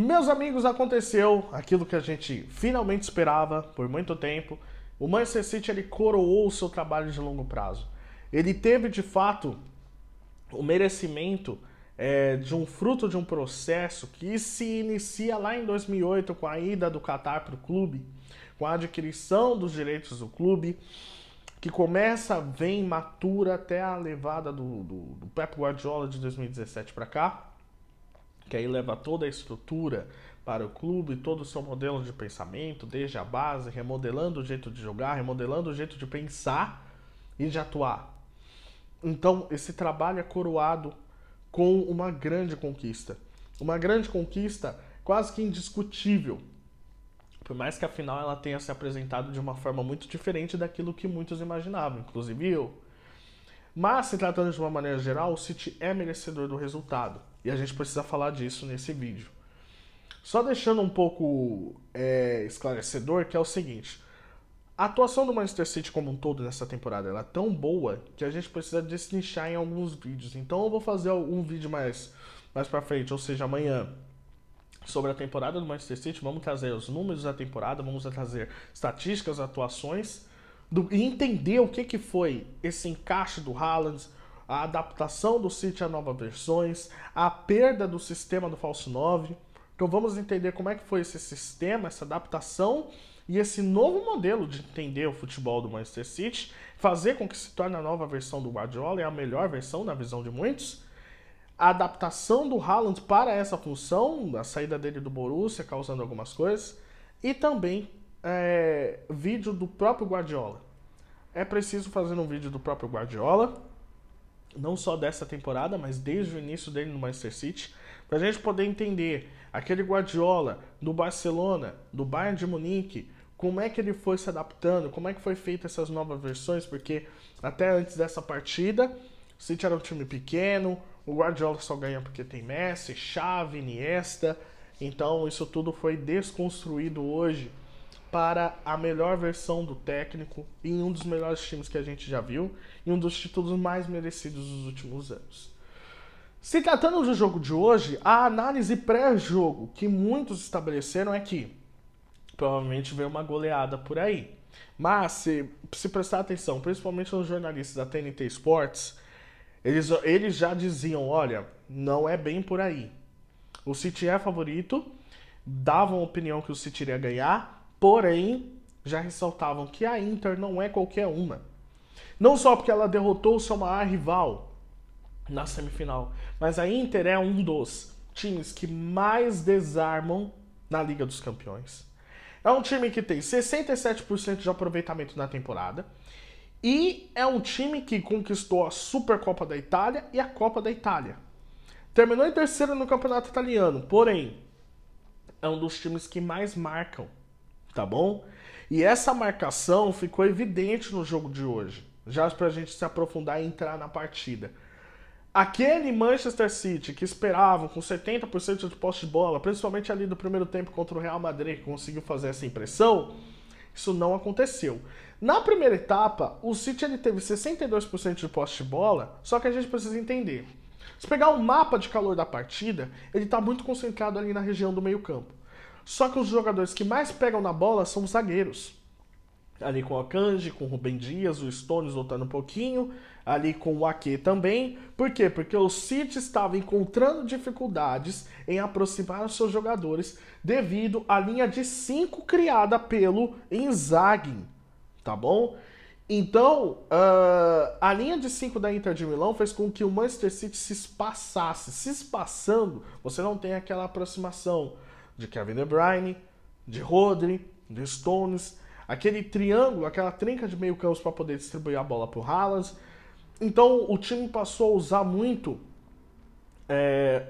Meus amigos, aconteceu aquilo que a gente finalmente esperava por muito tempo. O Manchester City ele coroou o seu trabalho de longo prazo. Ele teve de fato o merecimento de um fruto de um processo que se inicia lá em 2008 com a ida do Qatar para o clube, com a adquisição dos direitos do clube, que começa, vem, matura até a levada do Pep Guardiola de 2017 para cá, que aí leva toda a estrutura para o clube, todo o seu modelo de pensamento, desde a base, remodelando o jeito de jogar, remodelando o jeito de pensar e de atuar. Então, esse trabalho é coroado com uma grande conquista. Uma grande conquista quase que indiscutível. Por mais que a final ela tenha se apresentado de uma forma muito diferente daquilo que muitos imaginavam, inclusive eu. Mas, se tratando de uma maneira geral, o City é merecedor do resultado. E a gente precisa falar disso nesse vídeo. Só deixando um pouco esclarecedor, que é o seguinte. A atuação do Manchester City como um todo nessa temporada ela é tão boa que a gente precisa destrinchar em alguns vídeos. Então eu vou fazer um vídeo mais pra frente, ou seja, amanhã, sobre a temporada do Manchester City. Vamos trazer os números da temporada, vamos trazer estatísticas, atuações, e entender o que foi esse encaixe do Haaland, a adaptação do City a novas versões, a perda do sistema do falso 9. Então vamos entender como é que foi esse sistema, essa adaptação e esse novo modelo de entender o futebol do Manchester City, fazer com que se torne a nova versão do Guardiola, é a melhor versão na visão de muitos. A adaptação do Haaland para essa função, a saída dele do Borussia causando algumas coisas, e também vídeo do próprio Guardiola. É preciso fazer um vídeo do próprio Guardiola, não só dessa temporada, mas desde o início dele no Manchester City, para a gente poder entender aquele Guardiola do Barcelona, do Bayern de Munique, como é que ele foi se adaptando, como é que foi feita essas novas versões, porque até antes dessa partida, o City era um time pequeno, o Guardiola só ganha porque tem Messi, Xavi, Iniesta, então isso tudo foi desconstruído hoje para a melhor versão do técnico em um dos melhores times que a gente já viu e um dos títulos mais merecidos dos últimos anos. Se tratando do jogo de hoje, a análise pré-jogo que muitos estabeleceram é que provavelmente veio uma goleada por aí. Mas, se prestar atenção, principalmente os jornalistas da TNT Sports, eles já diziam, olha, não é bem por aí. O City é favorito, davam a opinião que o City iria ganhar, porém, já ressaltavam que a Inter não é qualquer uma. Não só porque ela derrotou o seu maior rival na semifinal, mas a Inter é um dos times que mais desarmam na Liga dos Campeões. É um time que tem 67% de aproveitamento na temporada e é um time que conquistou a Supercopa da Itália e a Copa da Itália. Terminou em terceiro no campeonato italiano, porém, é um dos times que mais marcam, tá bom? E essa marcação ficou evidente no jogo de hoje, já pra gente se aprofundar e entrar na partida. Aquele Manchester City que esperavam com 70% de posse de bola, principalmente ali do primeiro tempo contra o Real Madrid, que conseguiu fazer essa impressão, isso não aconteceu. Na primeira etapa, o City ele teve 62% de posse de bola, só que a gente precisa entender. Se pegar o mapa de calor da partida, ele está muito concentrado ali na região do meio campo. Só que os jogadores que mais pegam na bola são os zagueiros. Ali com o Akanji, com o Rubem Dias, o Stones voltando um pouquinho, ali com o Ake também. Por quê? Porque o City estava encontrando dificuldades em aproximar os seus jogadores devido à linha de 5 criada pelo Inzaghi, tá bom? Então, a linha de 5 da Inter de Milão fez com que o Manchester City se espaçasse. Se espaçando, você não tem aquela aproximação de Kevin De Bruyne, de Rodri, de Stones, aquele triângulo, aquela trinca de meio campo para poder distribuir a bola para o Haaland. Então o time passou a usar muito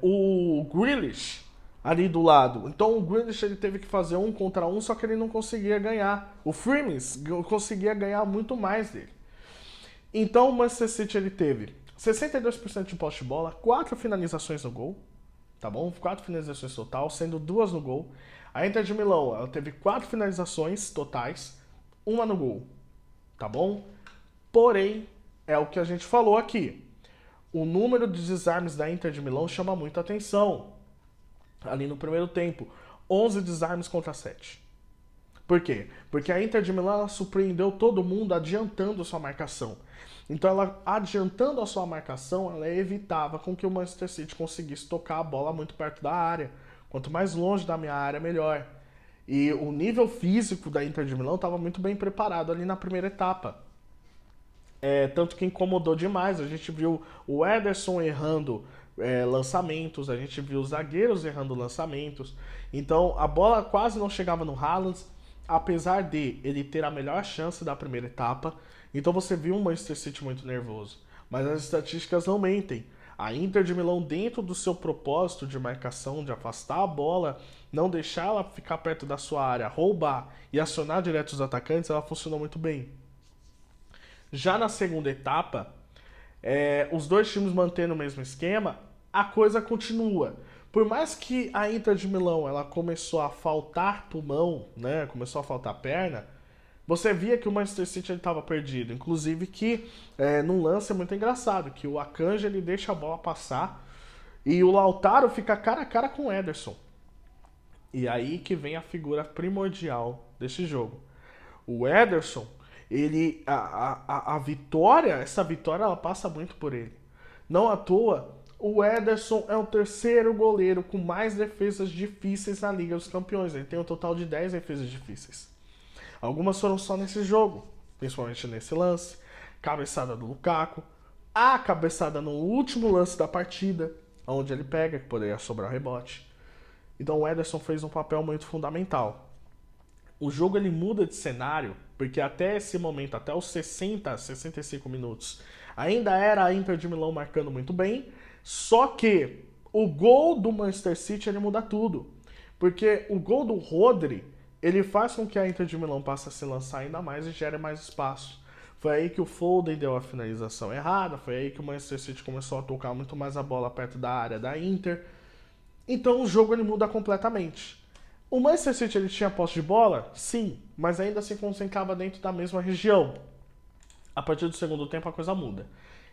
o Grealish ali do lado. Então o Grealish ele teve que fazer 1 contra 1, só que ele não conseguia ganhar. O Freeman conseguia ganhar muito mais dele. Então o Manchester City ele teve 62% de posse de bola, 4 finalizações no gol, tá bom? 4 finalizações total, sendo 2 no gol. A Inter de Milão, ela teve 4 finalizações totais, 1 no gol, tá bom? Porém, é o que a gente falou aqui. O número de desarmes da Inter de Milão chama muita atenção. ali no primeiro tempo. 11 desarmes contra 7. Por quê? Porque a Inter de Milão ela surpreendeu todo mundo adiantando a sua marcação. Então, ela adiantando a sua marcação, ela evitava com que o Manchester City conseguisse tocar a bola muito perto da área. Quanto mais longe da minha área, melhor. E o nível físico da Inter de Milão estava muito bem preparado ali na primeira etapa. Tanto que incomodou demais. A gente viu o Ederson errando lançamentos, a gente viu os zagueiros errando lançamentos. Então, a bola quase não chegava no Haaland, apesar de ele ter a melhor chance da primeira etapa. Então você viu um Manchester City muito nervoso. Mas as estatísticas não mentem. A Inter de Milão, dentro do seu propósito de marcação, de afastar a bola, não deixar ela ficar perto da sua área, roubar e acionar direto os atacantes, ela funcionou muito bem. Já na segunda etapa, os dois times mantendo o mesmo esquema, a coisa continua. Por mais que a Inter de Milão ela começou a faltar pulmão, né, começou a faltar perna, você via que o Manchester City estava perdido. Inclusive que num lance é muito engraçado, que o Akanji ele deixa a bola passar e o Lautaro fica cara a cara com o Ederson. E aí que vem a figura primordial desse jogo. O Ederson, a vitória, essa vitória ela passa muito por ele. Não à toa, o Ederson é o terceiro goleiro com mais defesas difíceis na Liga dos Campeões. Ele tem um total de 10 defesas difíceis. Algumas foram só nesse jogo, principalmente nesse lance. Cabeçada do Lukaku. A cabeçada no último lance da partida, onde ele pega, que poderia sobrar rebote. Então o Ederson fez um papel muito fundamental. O jogo ele muda de cenário, porque até esse momento, até os 60, 65 minutos, ainda era a Inter de Milão marcando muito bem, só que o gol do Manchester City ele muda tudo. Porque o gol do Rodri, ele faz com que a Inter de Milão passe a se lançar ainda mais e gere mais espaço. Foi aí que o Foden deu a finalização errada, foi aí que o Manchester City começou a tocar muito mais a bola perto da área da Inter. Então o jogo ele muda completamente. O Manchester City ele tinha posse de bola? Sim, mas ainda se concentrava dentro da mesma região. A partir do segundo tempo a coisa muda.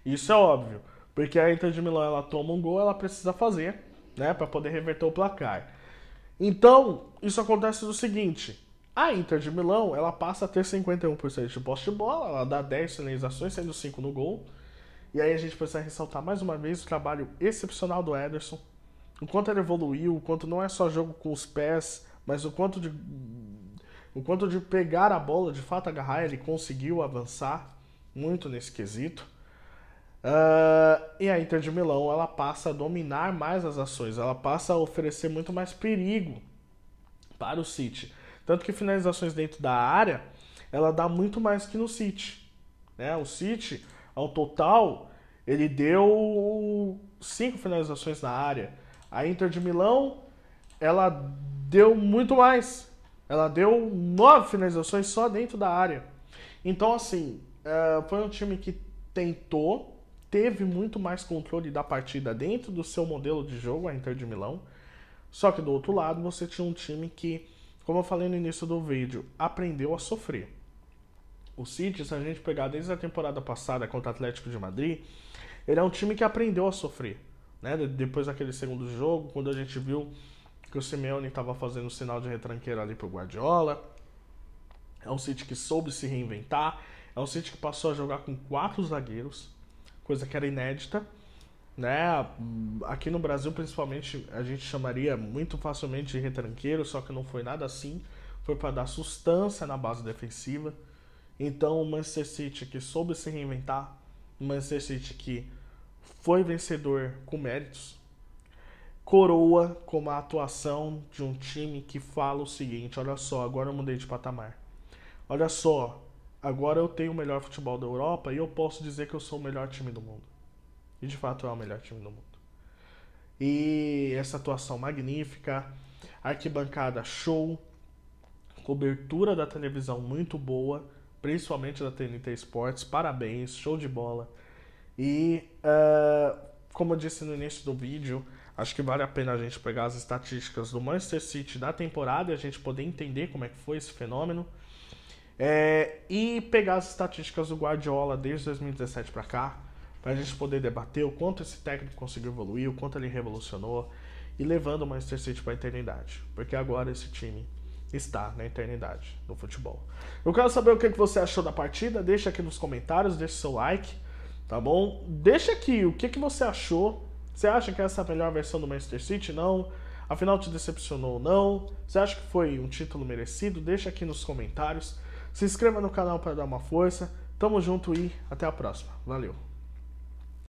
Isso é óbvio, porque a Inter de Milão ela toma um gol, ela precisa fazer, né, para poder reverter o placar. Então, isso acontece do seguinte, a Inter de Milão, ela passa a ter 51% de posse de bola, ela dá 10 finalizações, sendo 5 no gol. E aí a gente precisa ressaltar mais uma vez o trabalho excepcional do Ederson, o quanto ele evoluiu, o quanto não é só jogo com os pés, mas o quanto de pegar a bola, de fato agarrar, ele conseguiu avançar muito nesse quesito. E a Inter de Milão ela passa a dominar mais as ações, ela passa a oferecer muito mais perigo para o City. Tanto que finalizações dentro da área, ela dá muito mais que no City. Né? O City, ao total, ele deu 5 finalizações na área. A Inter de Milão, ela deu muito mais. Ela deu 9 finalizações só dentro da área. Então, assim, foi um time que tentou, teve muito mais controle da partida dentro do seu modelo de jogo, a Inter de Milão. Só que do outro lado, você tinha um time que, como eu falei no início do vídeo, aprendeu a sofrer. O City, se a gente pegar desde a temporada passada contra o Atlético de Madrid, ele é um time que aprendeu a sofrer. Né? Depois daquele segundo jogo, quando a gente viu que o Simeone estava fazendo sinal de retranqueiro ali pro Guardiola. É um City que soube se reinventar. É um City que passou a jogar com 4 zagueiros, coisa que era inédita. Né? Aqui no Brasil, principalmente, a gente chamaria muito facilmente de retranqueiro, só que não foi nada assim. Foi para dar sustância na base defensiva. Então, o Manchester City que soube se reinventar, o Manchester City que foi vencedor com méritos, coroa como a atuação de um time que fala o seguinte: olha só, agora eu mudei de patamar. Olha só, agora eu tenho o melhor futebol da Europa e eu posso dizer que eu sou o melhor time do mundo. E de fato é o melhor time do mundo. E essa atuação magnífica, arquibancada show, cobertura da televisão muito boa, principalmente da TNT Sports, parabéns, show de bola. E, como eu disse no início do vídeo, acho que vale a pena a gente pegar as estatísticas do Manchester City da temporada e a gente poder entender como é que foi esse fenômeno. E pegar as estatísticas do Guardiola desde 2017 para cá, para a gente poder debater o quanto esse técnico conseguiu evoluir, o quanto ele revolucionou. e levando o Manchester City para a eternidade, porque agora esse time está na eternidade do futebol. Eu quero saber o que você achou da partida, deixa aqui nos comentários, deixa seu like, tá bom? Deixa aqui o que você achou. Você acha que essa é a melhor versão do Manchester City? Não? Afinal, te decepcionou ou não? Você acha que foi um título merecido? Deixa aqui nos comentários. Se inscreva no canal para dar uma força. Tamo junto e até a próxima. Valeu!